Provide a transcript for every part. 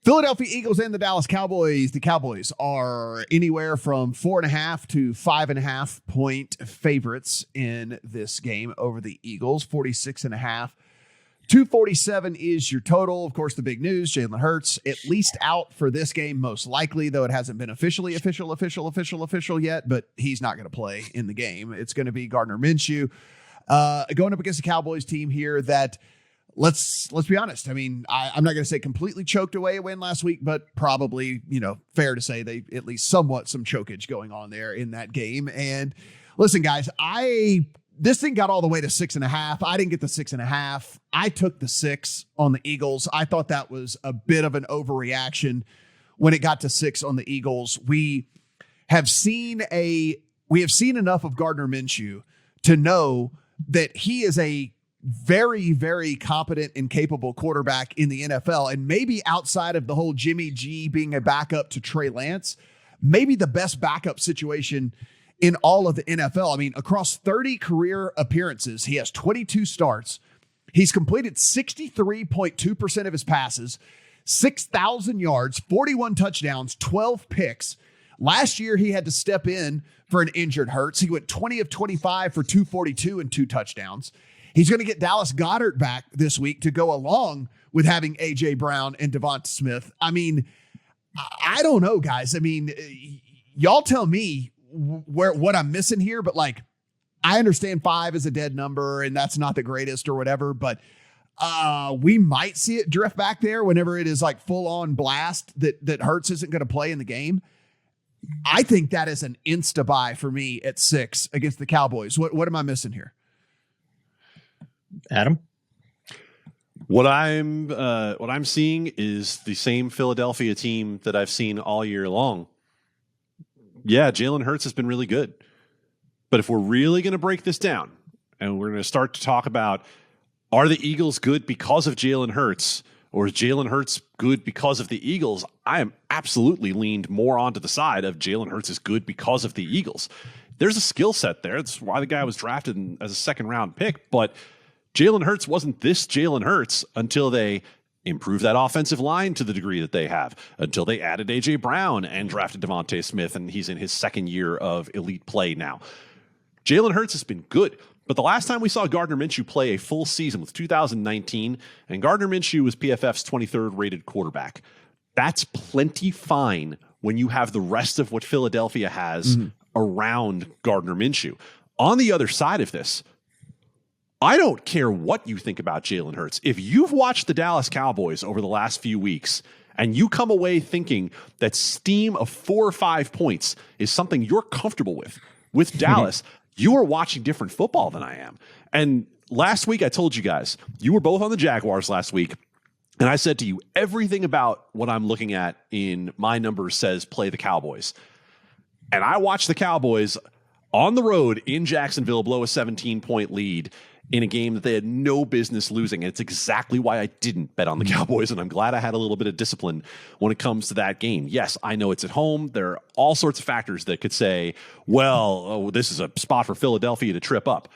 Philadelphia Eagles and the Dallas Cowboys. The Cowboys are anywhere from 4.5 to 5.5 point favorites in this game over the Eagles. 46.5. 247 is your total. Of course, the big news, Jalen Hurts, at least out for this game, most likely, though it hasn't been official yet, but he's not going to play in the game. It's going to be Gardner Minshew going up against a Cowboys team here that, let's be honest. I mean, I'm not going to say completely choked away a win last week, but probably, fair to say they at least somewhat some chokage going on there in that game. And listen, guys, this thing got all the way to 6.5. I didn't get the 6.5. I took the 6 on the Eagles. I thought that was a bit of an overreaction when it got to 6 on the Eagles. We have seen enough of Gardner Minshew to know that he is a very, very competent and capable quarterback in the NFL. And maybe outside of the whole Jimmy G being a backup to Trey Lance, maybe the best backup situation in all of the NFL. I mean, across 30 career appearances, he has 22 starts. He's completed 63.2% of his passes, 6,000 yards, 41 touchdowns, 12 picks. Last year, he had to step in for an injured Hurts. He went 20 of 25 for 242 and 2 touchdowns. He's going to get Dallas Goedert back this week to go along with having A.J. Brown and Devonta Smith. I mean, I don't know, guys. I mean, y'all tell me what I'm missing here, but I understand 5 is a dead number and that's not the greatest or whatever, but we might see it drift back there whenever it is full on blast that Hurts isn't going to play in the game. I think that is an insta buy for me at 6 against the Cowboys. What am I missing here? Adam? What I'm seeing is the same Philadelphia team that I've seen all year long. Yeah, Jalen Hurts has been really good. But if we're really going to break this down and we're going to start to talk about, are the Eagles good because of Jalen Hurts, or is Jalen Hurts good because of the Eagles? I am absolutely leaned more onto the side of Jalen Hurts is good because of the Eagles. There's a skill set there. That's why the guy was drafted as a second-round pick. But Jalen Hurts wasn't this Jalen Hurts until they improve that offensive line to the degree that they have, until they added A.J. Brown and drafted Devonta Smith, and he's in his second year of elite play now. Jalen Hurts has been good, but the last time we saw Gardner Minshew play a full season was 2019, and Gardner Minshew was PFF's 23rd rated quarterback. That's plenty fine when you have the rest of what Philadelphia has around Gardner Minshew. On the other side of this, I don't care what you think about Jalen Hurts. If you've watched the Dallas Cowboys over the last few weeks and you come away thinking that steam of 4 or 5 points is something you're comfortable with Dallas, you are watching different football than I am. And last week I told you guys, you were both on the Jaguars last week, and I said to you, everything about what I'm looking at in my numbers says play the Cowboys. And I watched the Cowboys on the road in Jacksonville blow a 17-point lead in a game that they had no business losing. And it's exactly why I didn't bet on the Cowboys, and I'm glad I had a little bit of discipline when it comes to that game. Yes, I know it's at home. There are all sorts of factors that could say, well, this is a spot for Philadelphia to trip up.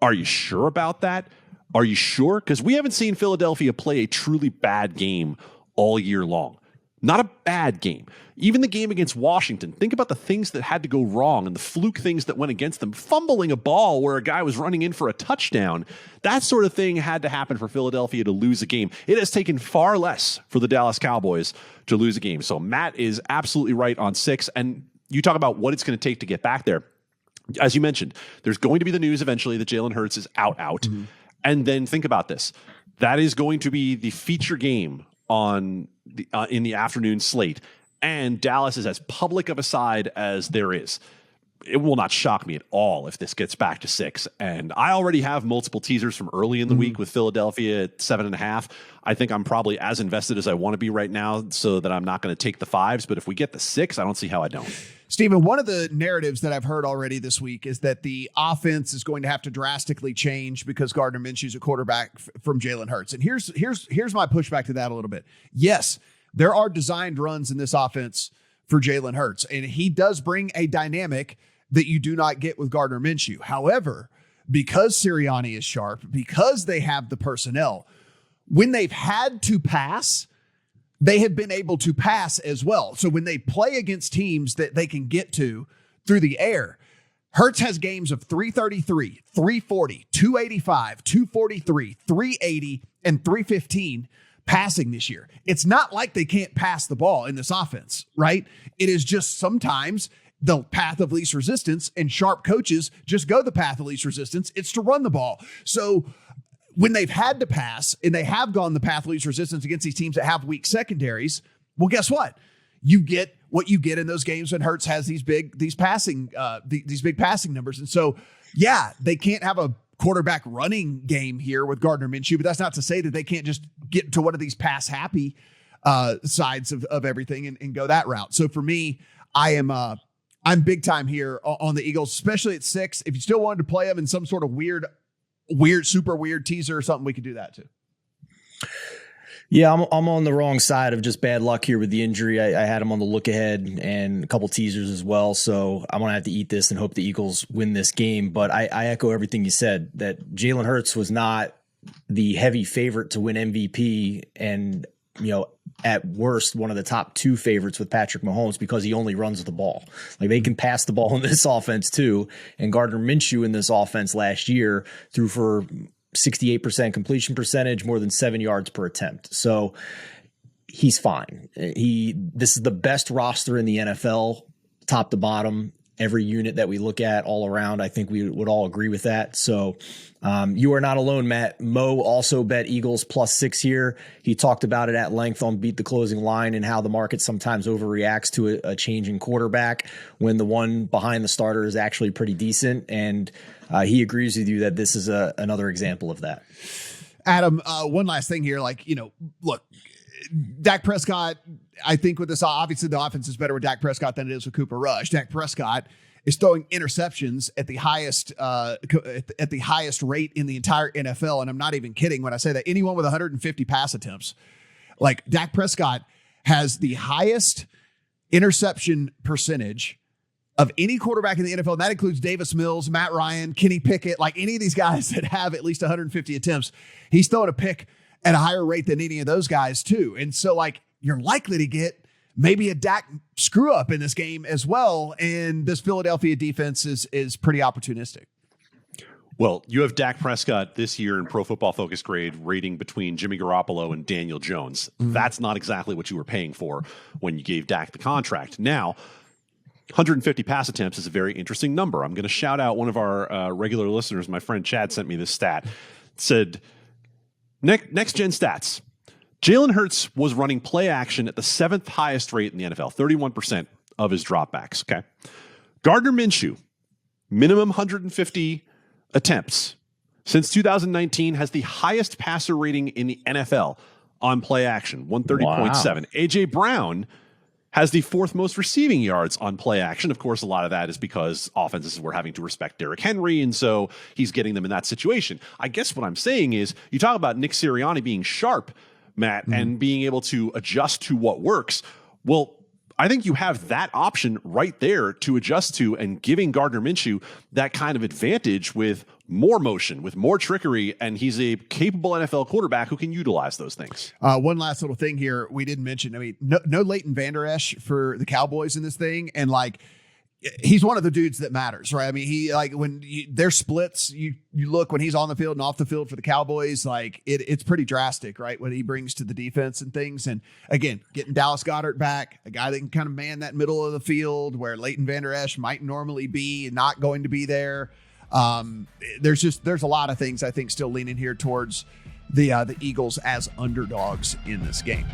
Are you sure about that? Are you sure? Because we haven't seen Philadelphia play a truly bad game all year long. Not a bad game. Even the game against Washington, think about the things that had to go wrong and the fluke things that went against them. Fumbling a ball where a guy was running in for a touchdown. That sort of thing had to happen for Philadelphia to lose a game. It has taken far less for the Dallas Cowboys to lose a game. So Matt is absolutely right on 6. And you talk about what it's going to take to get back there. As you mentioned, there's going to be the news eventually that Jalen Hurts is out. Mm-hmm. And then think about this. That is going to be the feature game on the in the afternoon slate, and Dallas is as public of a side as there is. It will not shock me at all if this gets back to 6. And I already have multiple teasers from early in the week with Philadelphia at 7.5. I think I'm probably as invested as I want to be right now, so that I'm not going to take the 5s. But if we get the 6, I don't see how I don't. Stephen, one of the narratives that I've heard already this week is that the offense is going to have to drastically change because Gardner Minshew's a quarterback from Jalen Hurts. And here's my pushback to that a little bit. Yes, there are designed runs in this offense for Jalen Hurts, and he does bring a dynamic that you do not get with Gardner Minshew. However, because Sirianni is sharp, because they have the personnel, when they've had to pass, they have been able to pass as well. So when they play against teams that they can get to through the air, Hurts has games of 333, 340, 285, 243, 380, and 315 passing this year. It's not like they can't pass the ball in this offense, right? It is just sometimes the path of least resistance, and sharp coaches just go the path of least resistance. It's to run the ball. So when they've had to pass and they have gone the path of least resistance against these teams that have weak secondaries, well, guess what? You get what you get in those games when Hurts has these big passing numbers. And so, yeah, they can't have a quarterback running game here with Gardner Minshew, but that's not to say that they can't just get to one of these pass happy sides of everything and go that route. So for me, I'm big time here on the Eagles, especially at 6. If you still wanted to play them in some sort of weird, super weird teaser or something, we could do that too. Yeah, I'm on the wrong side of just bad luck here with the injury. I had him on the look ahead and a couple teasers as well. So I'm going to have to eat this and hope the Eagles win this game. But I echo everything you said, that Jalen Hurts was not the heavy favorite to win MVP, and, at worst, one of the top 2 favorites with Patrick Mahomes, because he only runs the ball. Like, they can pass the ball in this offense too. And Gardner Minshew in this offense last year threw for 68% completion percentage, more than 7 yards per attempt. So he's fine. This is the best roster in the NFL, top to bottom. Every unit that we look at all around, I think we would all agree with that. So you are not alone, Matt. Mo also bet Eagles +6 here. He talked about it at length on Beat the Closing Line and how the market sometimes overreacts to a changing quarterback when the one behind the starter is actually pretty decent. And he agrees with you that this is another example of that. Adam, one last thing here. Look, Dak Prescott, I think with this, obviously the offense is better with Dak Prescott than it is with Cooper Rush. Dak Prescott is throwing interceptions at the highest rate in the entire NFL. And I'm not even kidding when I say that. Anyone with 150 pass attempts, like Dak Prescott, has the highest interception percentage of any quarterback in the NFL. And that includes Davis Mills, Matt Ryan, Kenny Pickett, like any of these guys that have at least 150 attempts. He's throwing a pick at a higher rate than any of those guys too. And so, you're likely to get maybe a Dak screw up in this game as well. And this Philadelphia defense is pretty opportunistic. Well, you have Dak Prescott this year in Pro Football Focus grade rating between Jimmy Garoppolo and Daniel Jones. Mm-hmm. That's not exactly what you were paying for when you gave Dak the contract. Now, 150 pass attempts is a very interesting number. I'm going to shout out one of our regular listeners. My friend Chad sent me this stat. It said, Next Gen Stats. Jalen Hurts was running play action at the 7th highest rate in the NFL, 31% of his dropbacks. Okay. Gardner Minshew, minimum 150 attempts. Since 2019, has the highest passer rating in the NFL on play action, 130.7. Wow. A.J. Brown has the 4th most receiving yards on play action. Of course, a lot of that is because offenses were having to respect Derrick Henry, and so he's getting them in that situation. I guess what I'm saying is, you talk about Nick Sirianni being sharp, Matt, and being able to adjust to what works. Well, I think you have that option right there to adjust to, and giving Gardner Minshew that kind of advantage with more motion, with more trickery, and he's a capable NFL quarterback who can utilize those things. One last little thing here we didn't mention. I mean, no Leighton Vander Esch for the Cowboys in this thing, and he's one of the dudes that matters, right? I mean, when there's splits, you look when he's on the field and off the field for the Cowboys, it's pretty drastic, right? What he brings to the defense and things. And again, getting Dallas Goedert back, a guy that can kind of man that middle of the field where Leighton Vander Esch might normally be, not going to be there. There's a lot of things I think still leaning here towards the Eagles as underdogs in this game.